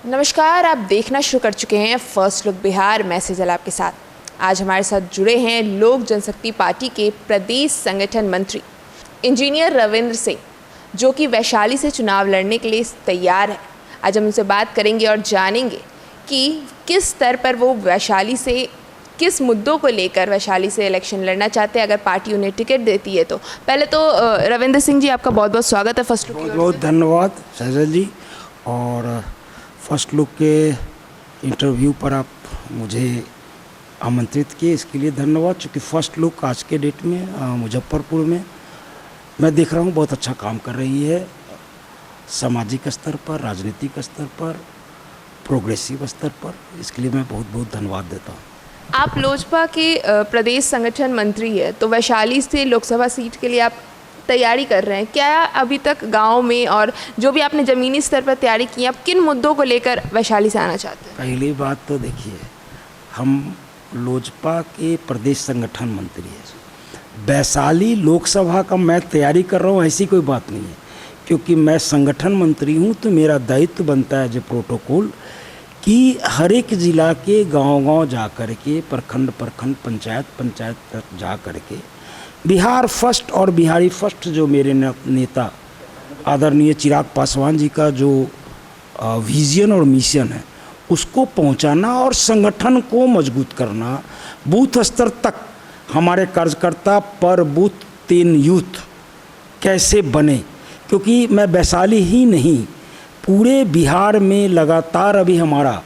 नमस्कार, आप देखना शुरू कर चुके हैं फर्स्ट लुक बिहार। मैं सेजल आपके साथ। आज हमारे साथ जुड़े हैं लोक जनशक्ति पार्टी के प्रदेश संगठन मंत्री इंजीनियर रविंद्र सिंह, जो कि वैशाली से चुनाव लड़ने के लिए तैयार है। आज हम उनसे बात करेंगे और जानेंगे कि किस स्तर पर वो वैशाली से किस मुद्दों को लेकर वैशाली से इलेक्शन लड़ना चाहते हैं अगर पार्टी उन्हें टिकट देती है तो। पहले तो रविंद्र सिंह जी, आपका बहुत बहुत स्वागत है फर्स्ट लुक। बहुत बहुत धन्यवाद सैजल जी। और फर्स्ट लुक के इंटरव्यू पर आप मुझे आमंत्रित किए, इसके लिए धन्यवाद। चूँकि फर्स्ट लुक आज के डेट में मुजफ्फरपुर में मैं देख रहा हूँ बहुत अच्छा काम कर रही है, सामाजिक स्तर पर, राजनीतिक स्तर पर, प्रोग्रेसिव स्तर पर। इसके लिए मैं बहुत बहुत धन्यवाद देता हूँ। आप लोजपा के प्रदेश संगठन मंत्री है, तो वैशाली से लोकसभा सीट के लिए आप तैयारी कर रहे हैं। क्या अभी तक गांव में और जो भी आपने ज़मीनी स्तर पर तैयारी की, आप किन मुद्दों को लेकर वैशाली से आना चाहते हैं? पहली बात तो देखिए, हम लोजपा के प्रदेश संगठन मंत्री हैं। वैशाली लोकसभा का मैं तैयारी कर रहा हूँ, ऐसी कोई बात नहीं है। क्योंकि मैं संगठन मंत्री हूँ तो मेरा दायित्व बनता है जो प्रोटोकॉल कि हर एक ज़िला के गांव-गांव जा कर के, प्रखंड पंचायत तक जा कर के बिहार फर्स्ट और बिहारी फर्स्ट जो मेरे नेता आदरणीय चिराग पासवान जी का जो विज़न और मिशन है उसको पहुंचाना और संगठन को मजबूत करना। बूथ स्तर तक हमारे कार्यकर्ता पर बूथ 3 यूथ कैसे बने, क्योंकि मैं वैशाली ही नहीं पूरे बिहार में लगातार अभी हमारा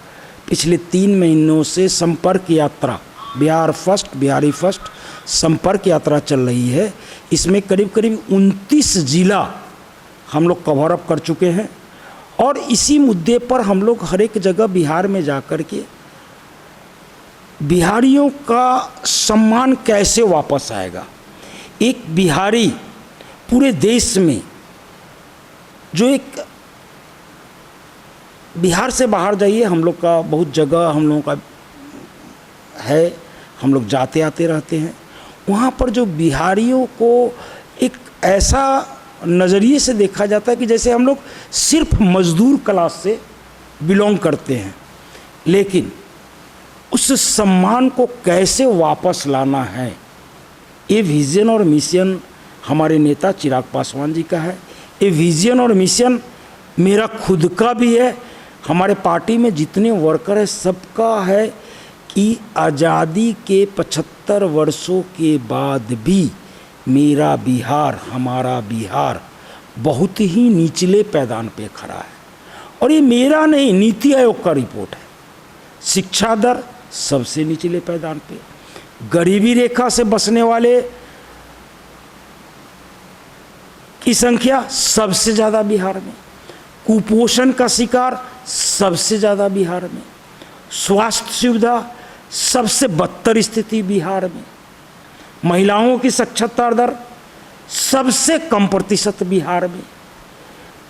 पिछले 3 महीनों से संपर्क यात्रा बिहार फर्स्ट बिहारी फर्स्ट संपर्क यात्रा चल रही है। इसमें करीब 29 ज़िला हम लोग कवर अप कर चुके हैं और इसी मुद्दे पर हम लोग हर एक जगह बिहार में जा कर के बिहारियों का सम्मान कैसे वापस आएगा। एक बिहारी पूरे देश में जो एक बिहार से बाहर जाइए, हम लोग का बहुत जगह हम लोगों का है, हम लोग जाते आते रहते हैं। वहाँ पर जो बिहारियों को एक ऐसा नज़रिए से देखा जाता है कि जैसे हम लोग सिर्फ मजदूर क्लास से बिलोंग करते हैं। लेकिन उस सम्मान को कैसे वापस लाना है, ये विज़न और मिशन हमारे नेता चिराग पासवान जी का है। ये विज़न और मिशन मेरा खुद का भी है, हमारे पार्टी में जितने वर्कर हैं सबका है कि आज़ादी के 75 वर्षों के बाद भी मेरा बिहार, हमारा बिहार बहुत ही निचले पैदान पे खड़ा है। और ये मेरा नहीं, नीति आयोग का रिपोर्ट है। शिक्षा दर सबसे निचले पैदान पे, गरीबी रेखा से बसने वाले की संख्या सबसे ज़्यादा बिहार में, कुपोषण का शिकार सबसे ज़्यादा बिहार में, स्वास्थ्य सुविधा सबसे बदतर स्थिति बिहार में, महिलाओं की साक्षरता दर सबसे कम प्रतिशत बिहार में।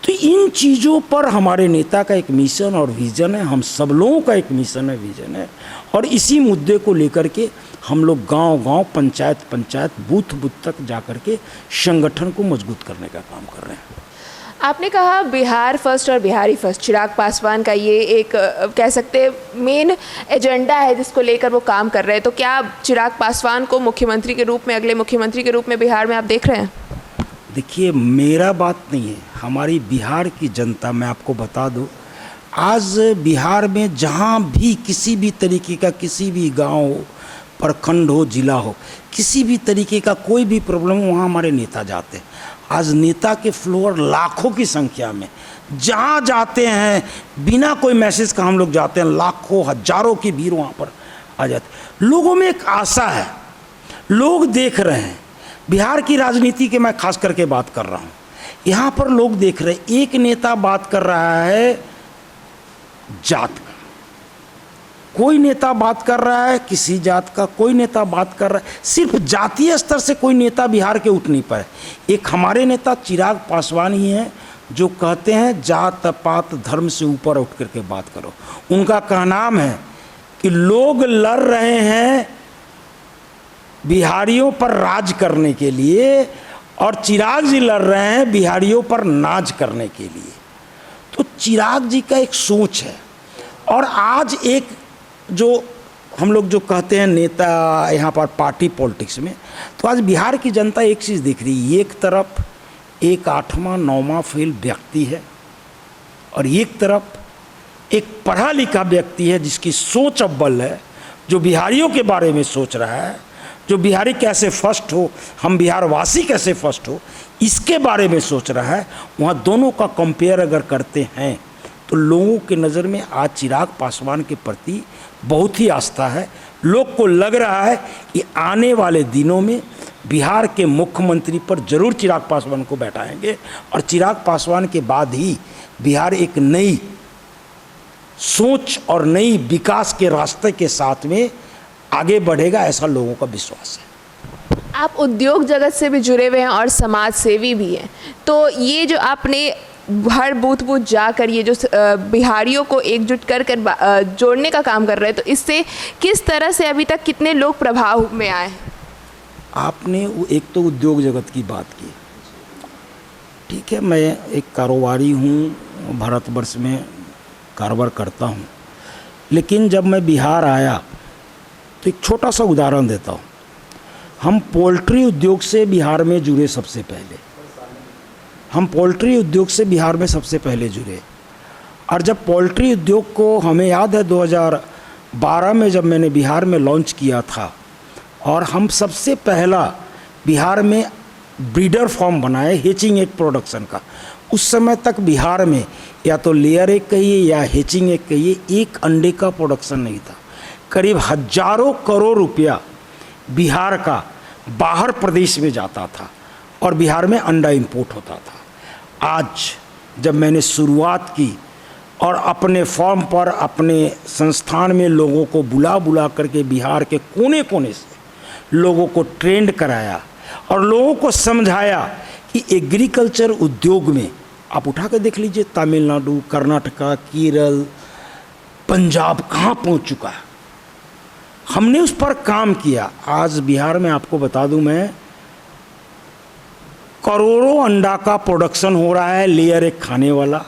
तो इन चीज़ों पर हमारे नेता का एक मिशन और विज़न है, हम सब लोगों का एक मिशन है, विज़न है। और इसी मुद्दे को लेकर के हम लोग गांव-गांव, पंचायत, बूथ तक जा कर के संगठन को मजबूत करने का काम कर रहे हैं। आपने कहा बिहार फर्स्ट और बिहारी फर्स्ट, चिराग पासवान का ये एक कह सकते हैं मेन एजेंडा है जिसको लेकर वो काम कर रहे हैं। तो क्या चिराग पासवान को मुख्यमंत्री के रूप में, अगले मुख्यमंत्री के रूप में बिहार में आप देख रहे हैं? देखिए, मेरा बात नहीं है, हमारी बिहार की जनता, मैं आपको बता दूं, आज बिहार में जहां भी किसी भी तरीके का, किसी भी गांव हो, प्रखंड हो, जिला हो, किसी भी तरीके का कोई भी प्रॉब्लम हो, वहाँ हमारे नेता जाते हैं। आज नेता के फ्लोर लाखों की संख्या में जहाँ जाते हैं, बिना कोई मैसेज का हम लोग जाते हैं, लाखों हजारों की भीड़ वहाँ पर आ जाती। लोगों में एक आशा है, लोग देख रहे हैं। बिहार की राजनीति के मैं खास करके बात कर रहा हूँ, यहाँ पर लोग देख रहे हैं। एक नेता बात कर रहा है जात का, कोई नेता बात कर रहा है किसी जात का, कोई नेता बात कर रहा है, सिर्फ जातीय स्तर से कोई नेता बिहार के उठ नहीं पाए। एक हमारे नेता चिराग पासवान ही हैं जो कहते हैं जात पात धर्म से ऊपर उठ करके बात करो। उनका कहनाम है कि लोग लड़ रहे हैं बिहारियों पर राज करने के लिए और चिराग जी लड़ रहे हैं बिहारियों पर नाज करने के लिए। तो चिराग जी का एक सोच है और आज एक जो हम लोग जो कहते हैं नेता यहाँ पर पार्टी पॉलिटिक्स में, तो आज बिहार की जनता एक चीज़ देख रही है, एक तरफ एक 8वां 9वां फेल व्यक्ति है और एक तरफ एक पढ़ा लिखा व्यक्ति है जिसकी सोच अव्वल है, जो बिहारियों के बारे में सोच रहा है, जो बिहारी कैसे फर्स्ट हो, हम बिहारवासी कैसे फर्स्ट हो, इसके बारे में सोच रहा है। वहाँ दोनों का कंपेयर अगर करते हैं तो लोगों के नज़र में आज चिराग पासवान के प्रति बहुत ही आस्था है। लोग को लग रहा है कि आने वाले दिनों में बिहार के मुख्यमंत्री पर जरूर चिराग पासवान को बैठाएंगे और चिराग पासवान के बाद ही बिहार एक नई सोच और नई विकास के रास्ते के साथ में आगे बढ़ेगा, ऐसा लोगों का विश्वास है। आप उद्योग जगत से भी जुड़े हुए हैं और समाज सेवी भी हैं, तो ये जो आपने हर बूथ बूथ जाकर ये जो बिहारियों को एकजुट कर जोड़ने का काम कर रहे हैं, तो इससे किस तरह से अभी तक कितने लोग प्रभाव में आए हैं? आपने एक तो उद्योग जगत की बात की, ठीक है, मैं एक कारोबारी हूँ, भारतवर्ष में कारोबार करता हूँ, लेकिन जब मैं बिहार आया तो एक छोटा सा उदाहरण देता हूँ। हम पोल्ट्री उद्योग से बिहार में जुड़े सबसे पहले, हम पोल्ट्री उद्योग से बिहार में सबसे पहले जुड़े। और जब पोल्ट्री उद्योग को, हमें याद है 2012 में जब मैंने बिहार में लॉन्च किया था, और हम सबसे पहला बिहार में ब्रीडर फार्म बनाए हेचिंग एग प्रोडक्शन का। उस समय तक बिहार में या तो लेयर एग कहिए या हेचिंग एग कहिए, एक अंडे का प्रोडक्शन नहीं था। करीब हजारों करोड़ रुपया बिहार का बाहर प्रदेश में जाता था और बिहार में अंडा इंपोर्ट होता था। आज जब मैंने शुरुआत की और अपने फॉर्म पर, अपने संस्थान में लोगों को बुला बुला करके बिहार के कोने कोने से लोगों को ट्रेंड कराया और लोगों को समझाया कि एग्रीकल्चर उद्योग में आप उठा के देख लीजिए, तमिलनाडु, कर्नाटका, केरल, पंजाब कहाँ पहुँच चुका है। हमने उस पर काम किया। आज बिहार में आपको बता दूं मैं, करोड़ों अंडा का प्रोडक्शन हो रहा है लेयर एग खाने वाला,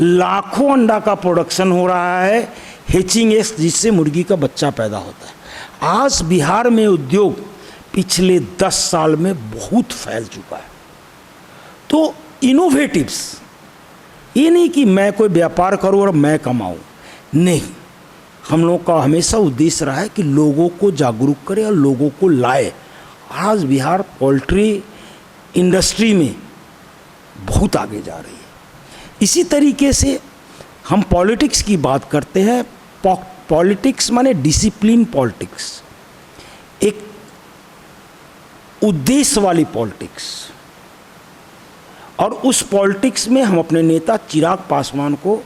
लाखों अंडा का प्रोडक्शन हो रहा है हेचिंग एग जिससे मुर्गी का बच्चा पैदा होता है। आज बिहार में उद्योग पिछले 10 साल में बहुत फैल चुका है। तो इनोवेटिव्स, ये नहीं कि मैं कोई व्यापार करूं और मैं कमाऊं, नहीं, हम लोग का हमेशा उद्देश्य रहा है कि लोगों को जागरूक करें और लोगों को लाए। आज बिहार पोल्ट्री इंडस्ट्री में बहुत आगे जा रही है। इसी तरीके से हम पॉलिटिक्स की बात करते हैं। पॉलिटिक्स माने डिसिप्लिन पॉलिटिक्स, एक उद्देश्य वाली पॉलिटिक्स, और उस पॉलिटिक्स में हम अपने नेता चिराग पासवान को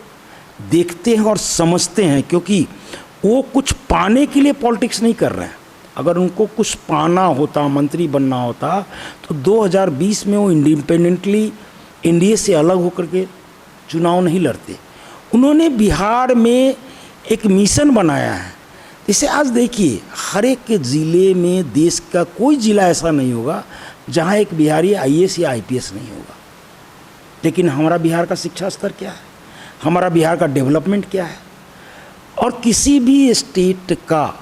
देखते हैं और समझते हैं, क्योंकि वो कुछ पाने के लिए पॉलिटिक्स नहीं कर रहे हैं। अगर उनको कुछ पाना होता, मंत्री बनना होता, तो 2020 में वो इंडिपेंडेंटली एनडीए से अलग होकर के चुनाव नहीं लड़ते। उन्होंने बिहार में एक मिशन बनाया है। जैसे आज देखिए, हर एक ज़िले में देश का कोई ज़िला ऐसा नहीं होगा जहाँ एक बिहारी आईएएस या आईपीएस नहीं होगा। लेकिन हमारा बिहार का शिक्षा स्तर क्या है, हमारा बिहार का डेवलपमेंट क्या है, और किसी भी स्टेट का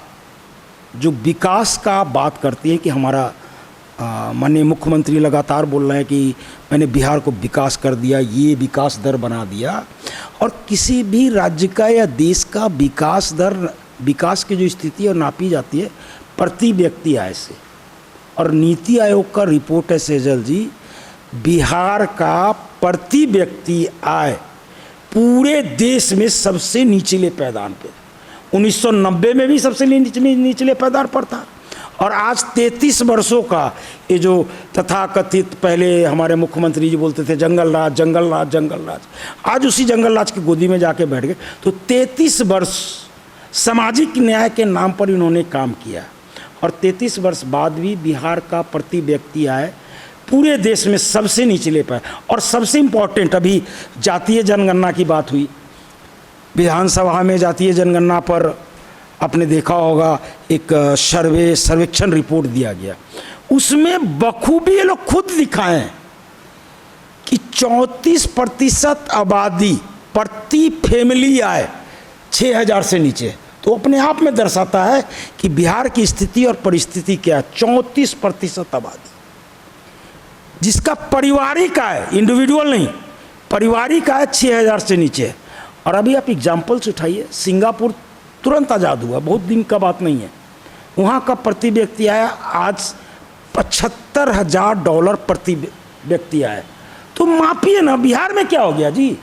जो विकास का बात करती है कि हमारा माननीय मुख्यमंत्री लगातार बोल रहे हैं कि मैंने बिहार को विकास कर दिया, ये विकास दर बना दिया। और किसी भी राज्य का या देश का विकास दर, विकास की जो स्थिति है नापी जाती है प्रति व्यक्ति आय से। और नीति आयोग का रिपोर्ट है सेजल जी, बिहार का प्रति व्यक्ति आय पूरे देश में सबसे निचले पैदान पे, 1990 में भी सबसे निचले पैदान पर था। और आज 33 वर्षों का ये जो तथाकथित, पहले हमारे मुख्यमंत्री जी बोलते थे जंगल राज जंगल राज जंगल राज, आज उसी जंगल राज की गोदी में जाके बैठ गए। तो 33 वर्ष सामाजिक न्याय के नाम पर इन्होंने काम किया, और 33 वर्ष बाद भी बिहार का प्रति व्यक्ति आय पूरे देश में सबसे निचले पर। और सबसे इम्पोर्टेंट, अभी जातीय जनगणना की बात हुई, विधानसभा में जातीय जनगणना पर आपने देखा होगा एक सर्वेक्षण रिपोर्ट दिया गया, उसमें बखूबी ये लोग खुद दिखाएं कि 34% आबादी प्रति फैमिली आय 6,000 से नीचे, तो अपने आप में दर्शाता है कि बिहार की स्थिति और परिस्थिति क्या है। 34% आबादी जिसका पारिवारिक आय, इंडिविजुअल नहीं, पारिवारिक आय 6,000 से नीचे है। और अभी आप एग्जाम्पल्स उठाइए, सिंगापुर तुरंत आज़ाद हुआ, बहुत दिन का बात नहीं है, वहाँ का प्रति व्यक्ति आया आज $75,000 प्रति व्यक्ति आया। तो मापिए ना, बिहार में क्या हो गया जी।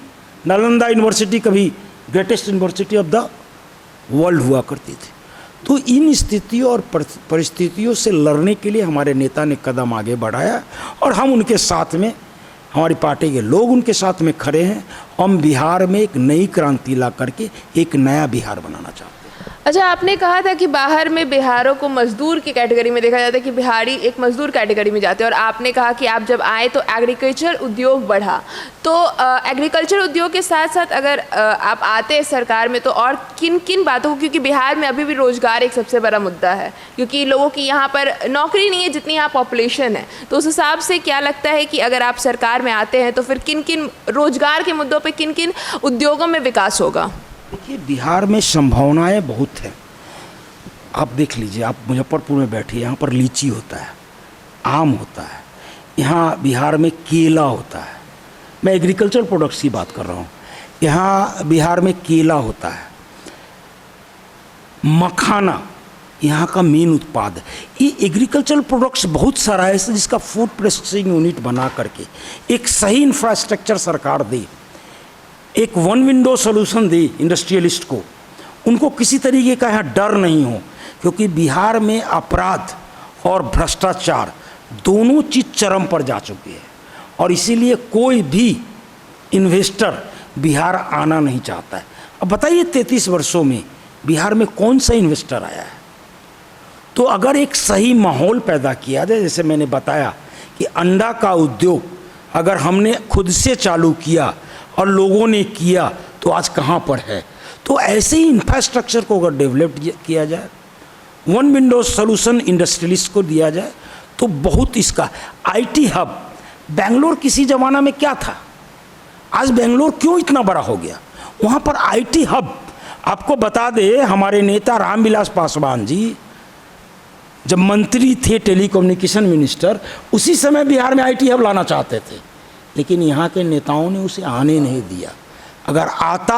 नालंदा यूनिवर्सिटी कभी greatest university of the world हुआ करती थी। तो इन स्थितियों और परिस्थितियों से लड़ने के लिए हमारे नेता ने कदम आगे बढ़ाया और हम उनके साथ में, हमारी पार्टी के लोग उनके साथ में खड़े हैं। हम बिहार में एक नई क्रांति ला करके एक नया बिहार बनाना चाहते हैं। अच्छा, आपने कहा था कि बाहर में बिहारों को मजदूर की कैटेगरी में देखा जाता है, कि बिहारी एक मजदूर कैटेगरी में जाते हैं, और आपने कहा कि आप जब आए तो एग्रीकल्चर उद्योग बढ़ा। तो एग्रीकल्चर उद्योग के साथ साथ अगर आप आते हैं सरकार में, तो और किन किन बातों को, क्योंकि बिहार में अभी भी रोजगार एक सबसे बड़ा मुद्दा है, क्योंकि लोगों की यहाँ पर नौकरी नहीं है जितनी यहाँ पॉपुलेशन है। तो उस हिसाब से क्या लगता है कि अगर आप सरकार में आते हैं तो फिर किन किन रोजगार के मुद्दों पर, किन किन उद्योगों में विकास होगा? देखिए, बिहार में संभावनाएं बहुत हैं। आप देख लीजिए, आप मुजफ्फरपुर में बैठिए, यहाँ पर लीची होता है, आम होता है, यहाँ बिहार में केला होता है। मैं एग्रीकल्चर प्रोडक्ट्स की बात कर रहा हूँ। यहाँ बिहार में केला होता है, मखाना यहाँ का मेन उत्पाद है। ये एग्रीकल्चर प्रोडक्ट्स बहुत सारा है जिसका फूड प्रोसेसिंग यूनिट बना करके एक सही इंफ्रास्ट्रक्चर सरकार दे, एक वन विंडो सोल्यूशन दे इंडस्ट्रियलिस्ट को, उनको किसी तरीके का यहाँ डर नहीं हो। क्योंकि बिहार में अपराध और भ्रष्टाचार दोनों चीज़ चरम पर जा चुकी है, और इसीलिए कोई भी इन्वेस्टर बिहार आना नहीं चाहता है। अब बताइए, 33 वर्षों में बिहार में कौन सा इन्वेस्टर आया है? तो अगर एक सही माहौल पैदा किया जाए, जैसे मैंने बताया कि अंडा का उद्योग अगर हमने खुद से चालू किया और लोगों ने किया, तो आज कहाँ पर है। तो ऐसे ही इंफ्रास्ट्रक्चर को अगर डेवलप किया जाए, वन विंडो सोल्यूशन इंडस्ट्रियलिस्ट को दिया जाए, तो बहुत इसका आईटी हब, बेंगलोर किसी ज़माना में क्या था, आज बेंगलोर क्यों इतना बड़ा हो गया, वहाँ पर आईटी हब। आपको बता दे, हमारे नेता रामविलास पासवान जी जब मंत्री थे, टेलीकम्युनिकेशन मिनिस्टर, उसी समय बिहार में आईटी हब लाना चाहते थे, लेकिन यहाँ के नेताओं ने उसे आने नहीं दिया। अगर आता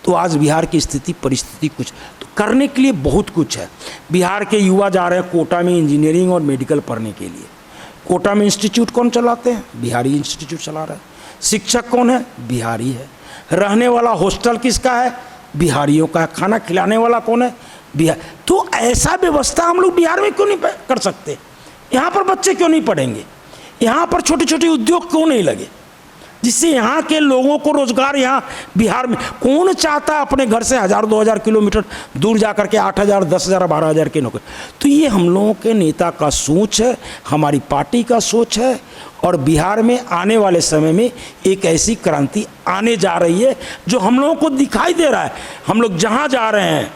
तो आज बिहार की स्थिति परिस्थिति कुछ तो करने के लिए बहुत कुछ है। बिहार के युवा जा रहे हैं कोटा में इंजीनियरिंग और मेडिकल पढ़ने के लिए। कोटा में इंस्टीट्यूट कौन चलाते हैं? बिहारी इंस्टीट्यूट चला रहा है। शिक्षक कौन है? बिहारी है। रहने वाला हॉस्टल किसका है? बिहारियों का है। खाना खिलाने वाला कौन है? बिहार। तो ऐसा व्यवस्था हम लोग बिहार में क्यों नहीं कर सकते? यहाँ पर बच्चे क्यों नहीं पढ़ेंगे? यहाँ पर छोटे छोटे उद्योग क्यों नहीं लगे, जिससे यहाँ के लोगों को रोजगार यहाँ बिहार में? कौन चाहता है अपने घर से 1000-2000 किलोमीटर दूर जाकर के 8000, 10000, 12000 की नौकरी? तो ये हम लोगों के नेता का सोच है, हमारी पार्टी का सोच है, और बिहार में आने वाले समय में एक ऐसी क्रांति आने जा रही है जो हम लोगों को दिखाई दे रहा है। हम लोग जहाँ जा रहे हैं,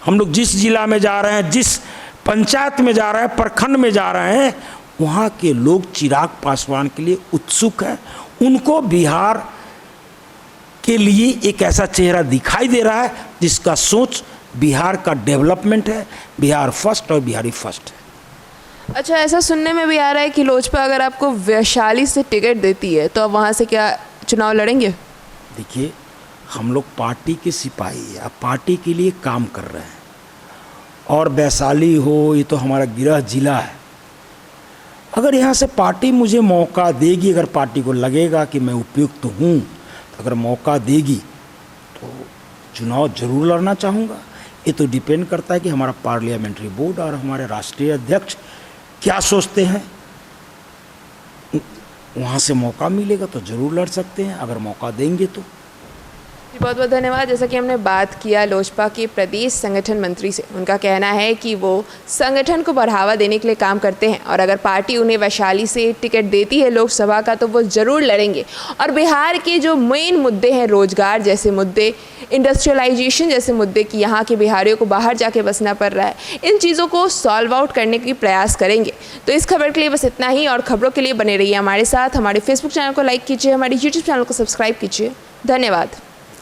हम लोग जिस जिला में जा रहे हैं, जिस पंचायत में जा रहे हैं, प्रखंड में जा रहे हैं, वहाँ के लोग चिराग पासवान के लिए उत्सुक हैं। उनको बिहार के लिए एक ऐसा चेहरा दिखाई दे रहा है जिसका सोच बिहार का डेवलपमेंट है, बिहार फर्स्ट और बिहारी फर्स्ट है। अच्छा, ऐसा सुनने में भी आ रहा है कि लोजपा अगर आपको वैशाली से टिकट देती है तो आप वहाँ से क्या चुनाव लड़ेंगे? देखिए, हम लोग पार्टी के सिपाही हैं, पार्टी के लिए काम कर रहे हैं, और वैशाली हो, ये तो हमारा गृह जिला है। अगर यहाँ से पार्टी मुझे मौका देगी, अगर पार्टी को लगेगा कि मैं उपयुक्त हूँ, तो अगर मौका देगी तो चुनाव जरूर लड़ना चाहूँगा। ये तो डिपेंड करता है कि हमारा पार्लियामेंट्री बोर्ड और हमारे राष्ट्रीय अध्यक्ष क्या सोचते हैं। वहाँ से मौका मिलेगा तो ज़रूर लड़ सकते हैं, अगर मौका देंगे तो। बहुत बहुत धन्यवाद। जैसा कि हमने बात किया लोजपा के प्रदेश संगठन मंत्री से, उनका कहना है कि वो संगठन को बढ़ावा देने के लिए काम करते हैं, और अगर पार्टी उन्हें वैशाली से टिकट देती है लोकसभा का तो वो ज़रूर लड़ेंगे। और बिहार के जो मेन मुद्दे हैं, रोजगार जैसे मुद्दे, इंडस्ट्रियलाइजेशन जैसे मुद्दे कि यहाँ के बिहारियों को बाहर जाके बसना पड़ रहा है, इन चीज़ों को सॉल्व आउट करने की प्रयास करेंगे। तो इस खबर के लिए बस इतना ही, और खबरों के लिए बने रहिए हमारे साथ। हमारे फेसबुक चैनल को लाइक कीजिए, हमारे यूट्यूब चैनल को सब्सक्राइब कीजिए। धन्यवाद।